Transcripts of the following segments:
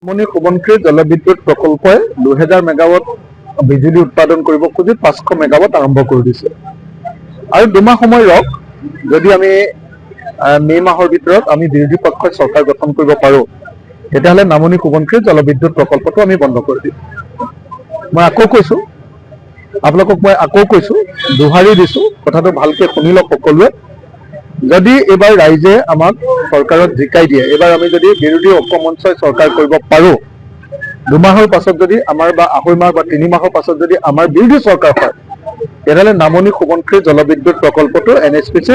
নামনি সোৱণশিৰি জলবিদ্যুৎ প্ৰকল্পই 2000 মেগাৱাট বিজুলী উৎপাদন কৰিব খুজি 500 মেগাৱাট আৰম্ভ কৰি দিছে আৰু দুমাহ সময় ৰখ যদি আমি মে মাহৰ ভিতৰত আমি বিৰোধী পক্ষই চৰকাৰ গঠন কৰিব পাৰো তেতিয়াহ'লে নামনি সোৱণশিৰি জলবিদ্যুৎ প্ৰকল্পটো আমি বন্ধ কৰি দিম। মই আকৌ কৈছো আপোনালোকক মই আকৌ কৈছো দুহাৰি দিছো কথাটো ভালকে শুনি লওক সকলোৱে। যদি এবাৰ ৰাইজে আমাক চৰকাৰত জিকাই দিয়ে এবাৰ আমি যদি বিৰোধী ঐক্যমঞ্চই চৰকাৰ কৰিব পাৰো দুমাহৰ পাছত যদি আমাৰ বা আঢ়ৈ মাহ বা 3 মাহৰ পাছত যদি আমাৰ বিৰোধী চৰকাৰ হয় তেতিয়াহ'লে নামনি সোৱণশিৰি জলবিদ্যুৎ প্ৰকল্পটো NHPC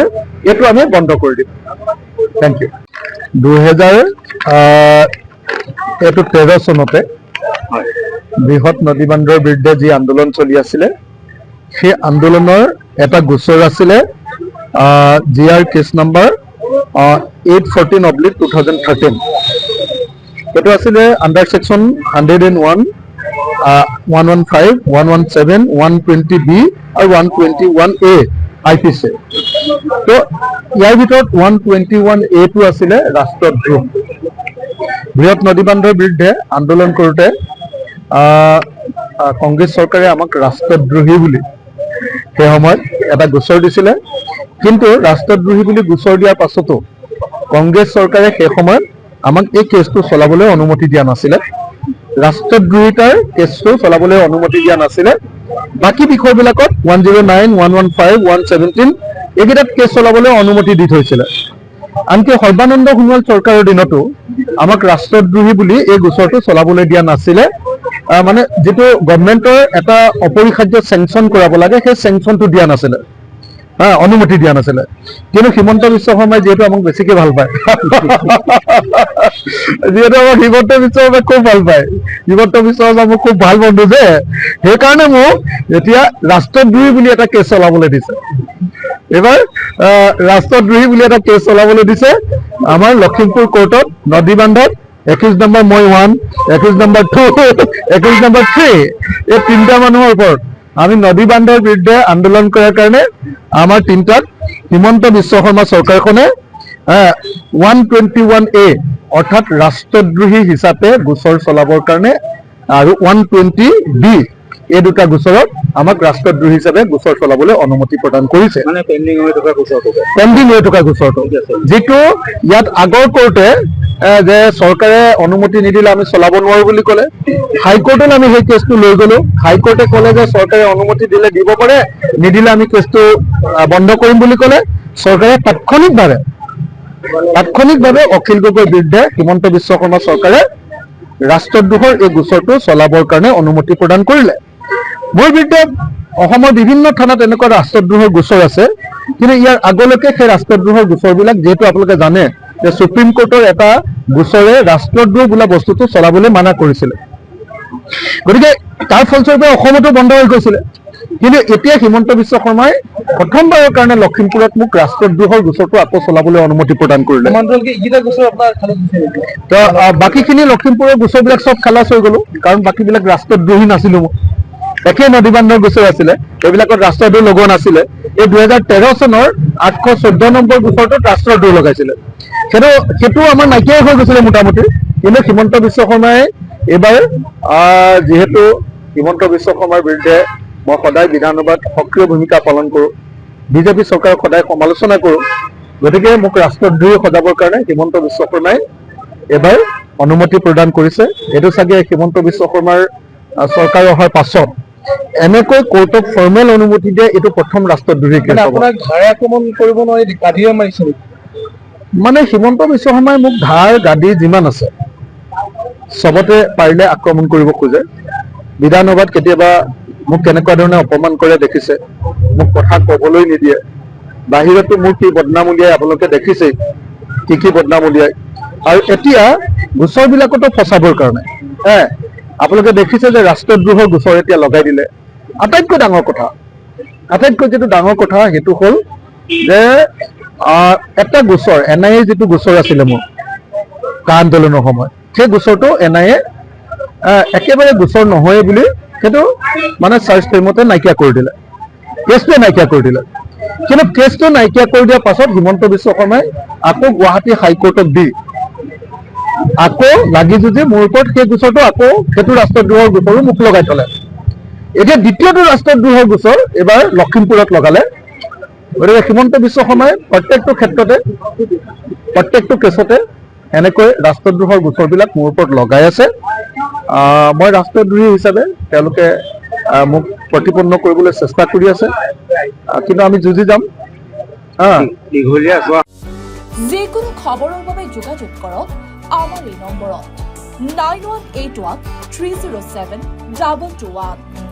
এইটো আমি বন্ধ কৰি দিম। Thank U. 2013 চনতে বৃহৎ নদী বান্ধৰ বিৰুদ্ধে যি আন্দোলন চলি আছিলে সেই আন্দোলনৰ এটা গোচৰ আছিলে GR কেছ নম্বৰ 814/2013 এইটো আছিলে আণ্ডাৰ সেকশ্যন 101 115 117 120B আৰু 121A IPC। তো ইয়াৰ ভিতৰত 121A টো আছিলে ৰাষ্ট্ৰদ্ৰোহ। বৃহৎ নদী বান্ধৰ বিৰুদ্ধে আন্দোলন কৰোঁতে কংগ্ৰেছ চৰকাৰে আমাক ৰাষ্ট্ৰদ্ৰোহী বুলি সেই সময়ত এটা গোচৰ দিছিলে, কিন্তু ৰাষ্ট্ৰদ্ৰোহী বুলি গোচৰ দিয়াৰ পাছতো কংগ্ৰেছ চৰকাৰে সেই সময়ত আমাক এই কেছটো চলাবলৈ অনুমতি দিয়া নাছিলে, ৰাষ্ট্ৰদ্ৰোহিতাৰ কেছটো চলাবলৈ অনুমতি দিয়া নাছিলে। বাকী বিষয়বিলাকত 109 115 117 এইকেইটাত কেছ চলাবলৈ অনুমতি দি থৈছিলে। আনকি সৰ্বানন্দ সোণোৱাল চৰকাৰৰ দিনতো আমাক ৰাষ্ট্ৰদ্ৰোহী বুলি এই গোচৰটো চলাবলৈ দিয়া নাছিলে। মানে যেটো গভৰ্ণমেণ্টৰ এটা অপৰিহাৰ্য চেংচন কৰাব লাগে সেই চেংচনটো দিয়া নাছিলে, অনুমতি দিয়া নাছিলে। কিন্তু হিমন্ত বিশ্ব শৰ্মাই যিহেতু আমাক বেছিকে ভাল পায় যিহেতু আমাক হিমন্ত বিশ্ব শৰ্মাই খুব ভাল পায়, হিমন্ত বিশ্ব শৰ্মা মোক খুব ভাল বন্ধু যে সেইকাৰণে মোক এতিয়া ৰাষ্ট্ৰদ্ৰোহী বুলি এটা কেছ চলাবলৈ দিছে। এবাৰ ৰাষ্ট্ৰদ্ৰোহী বুলি এটা কেছ চলাবলৈ দিছে আমাৰ লখিমপুৰ কোৰ্টত নদী বান্ধত 21 নম্বৰ মই 1 21 নম্বৰ 2 21 নম্বৰ 3 এই তিনিটা মানুহৰ ওপৰত আমি নদী বান্ধৰ বিৰুদ্ধে আন্দোলন কৰাৰ কাৰণে আমাৰ তিনিটাত হিমন্ত বিশ্ব শৰ্মা চৰকাৰখনে 121A অৰ্থাৎ ৰাষ্ট্ৰদ্ৰোহী হিচাপে গোচৰ চলাবৰ কাৰণে আৰু 120B এই দুটা গোচৰত আমাক ৰাষ্ট্ৰদ্ৰোহী হিচাপে গোচৰ চলাবলৈ অনুমতি প্ৰদান কৰিছে। মানে পেণ্ডিং হৈ থকা গোচৰটো যিটো ইয়াত আগৰ কোৰ্টে যে চৰকাৰে অনুমতি নিদিলে আমি চলাব নোৱাৰো বুলি ক'লে, হাইকোৰ্টলৈ আমি সেই কেছটো লৈ গ'লো। হাইকোৰ্টে ক'লে যে চৰকাৰে অনুমতি দিলে দিব পাৰে, নিদিলে আমি কেছটো বন্ধ কৰিম বুলি ক'লে। চৰকাৰে তাৎক্ষণিকভাৱে অখিল গগৈৰ বিৰুদ্ধে হিমন্ত বিশ্ব শৰ্মা চৰকাৰে ৰাষ্ট্ৰদ্ৰোহৰ এই গোচৰটো চলাবৰ কাৰণে অনুমতি প্ৰদান কৰিলে। মোৰ বিৰুদ্ধে অসমৰ বিভিন্ন থানাত এনেকুৱা ৰাষ্ট্ৰদ্ৰোহৰ গোচৰ আছে, কিন্তু ইয়াৰ আগলৈকে সেই ৰাষ্ট্ৰদ্ৰোহৰ গোচৰবিলাক যিহেতু আপোনালোকে জানে যে সুপ্ৰিম কোৰ্টৰ এটা গোচৰে ৰাষ্ট্ৰদ্ৰোহ বোলা বস্তুটো চলাবলৈ মানা কৰিছিলে, গতিকে তাৰ ফলস্বৰূপে অসমতো বন্ধ হৈ গৈছিলে। কিন্তু এতিয়া হিমন্ত বিশ্ব শৰ্মাই প্ৰথমবাৰৰ কাৰণে লখিমপুৰত মোক ৰাষ্ট্ৰদ্ৰোহৰ গোচৰটো আকৌ চলাবলৈ অনুমতি প্ৰদান কৰিলে। তো বাকীখিনি লখিমপুৰৰ গোচৰবিলাক চব খালাচ হৈ গ'লো, কাৰণ বাকীবিলাক ৰাষ্ট্ৰদ্ৰোহী নাছিলো মই। একে নদী বান্ধৰ গোচৰ আছিলে, এইবিলাকত ৰাষ্ট্ৰদ্ৰোহ লগোৱা নাছিলে। এই 2013 চনৰ 814 নম্বৰ গোচৰটোত ৰাষ্ট্ৰদ্ৰোহ লগাইছিলে, সেইটো আমাৰ নাইকিয়াই হৈ গৈছিলে মোটামুটি। কিন্তু হিমন্ত বিশ্ব শৰ্মাই এইবাৰ যিহেতু হিমন্ত বিশ্ব শৰ্মাৰ বিৰুদ্ধে মই সদায় বিধানসভাত সক্ৰিয় ভূমিকা পালন কৰোঁ, বিজেপি চৰকাৰক সদায় সমালোচনা কৰোঁ, গতিকে মোক ৰাষ্ট্ৰদ্ৰোহী সজাবৰ কাৰণে হিমন্ত বিশ্ব শৰ্মাই এইবাৰ অনুমতি প্ৰদান কৰিছে। এইটো চাগে হিমন্ত বিশ্ব শৰ্মাৰ চৰকাৰ অহাৰ পাছত এনেকৈ কোৰ্টক ফৰ্মেল অনুমতি দিয়ে এইটো প্ৰথম ৰাষ্ট্ৰদ্ৰোহী কেছ হ'ব। আক্ৰমণ কৰিব নোৱাৰি গাদীয়ে মাৰিছে মানে হিমন্ত বিশ্ব শৰ্মাই মোক ধাৰ গাদী যিমান আছে চবতে পাৰিলে আক্ৰমণ কৰিব খোজে। বিধানসভাত কেতিয়াবা মোক কেনেকুৱা ধৰণে অপমান কৰে দেখিছে, মোক কথা ক'বলৈ নিদিয়ে। বাহিৰতো মোৰ কি বদনাম উলিয়াই আপোনালোকে দেখিছেই, কি বদনাম উলিয়াই। আৰু এতিয়া গোচৰবিলাকতো ফচাবৰ কাৰণে আপোনালোকে দেখিছে যে ৰাষ্ট্ৰদ্ৰোহৰ গোচৰ এতিয়া লগাই দিলে। আটাইতকৈ যিটো ডাঙৰ কথা সেইটো হ'ল যে এটা গোচৰ NIA যিটো গোচৰ আছিলে মোৰ কা আন্দোলনৰ সময়ত, সেই গোচৰটো NIA একেবাৰে গোচৰ নহয় বুলি সেইটো মানে চাৰ্চ টাইমতে নাইকিয়া কৰি দিলে, কেছটোৱে নাইকিয়া কৰি দিলে। কিন্তু কেছটো নাইকিয়া কৰি দিয়াৰ পাছত হিমন্ত বিশ্ব শৰ্মাই আকৌ গুৱাহাটী হাইকোৰ্টক দি আকৌ লাগি যুঁজি মোৰ ওপৰত সেই গোচৰটো আকৌ সেইটো ৰাষ্ট্ৰদ্ৰোহৰ গোচৰো মুখ লগাই থলে। এতিয়া দ্বিতীয়টো ৰাষ্ট্ৰদ্ৰোহৰ গোচৰ এইবাৰ লখিমপুৰত লগালে। গতিকে হিমন্ত বিশ্ব শৰ্মাই প্ৰত্যেকটো ক্ষেত্ৰতে প্ৰত্যেকটো কেছতে এনেকৈ ৰাষ্ট্ৰদ্ৰোহৰ গোচৰবিলাক মোৰ ওপৰত লগাই আছে। মই ৰাষ্ট্ৰদ্ৰোহী হিচাপে তেওঁলোকে মোক প্ৰতিপন্ন কৰিবলৈ চেষ্টা কৰি আছে, কিন্তু আমি যুঁজি যাম। যিকোনো খবৰৰ বাবে যোগাযোগ কৰক আমাৰ এই নম্বৰত 9181 307 2221।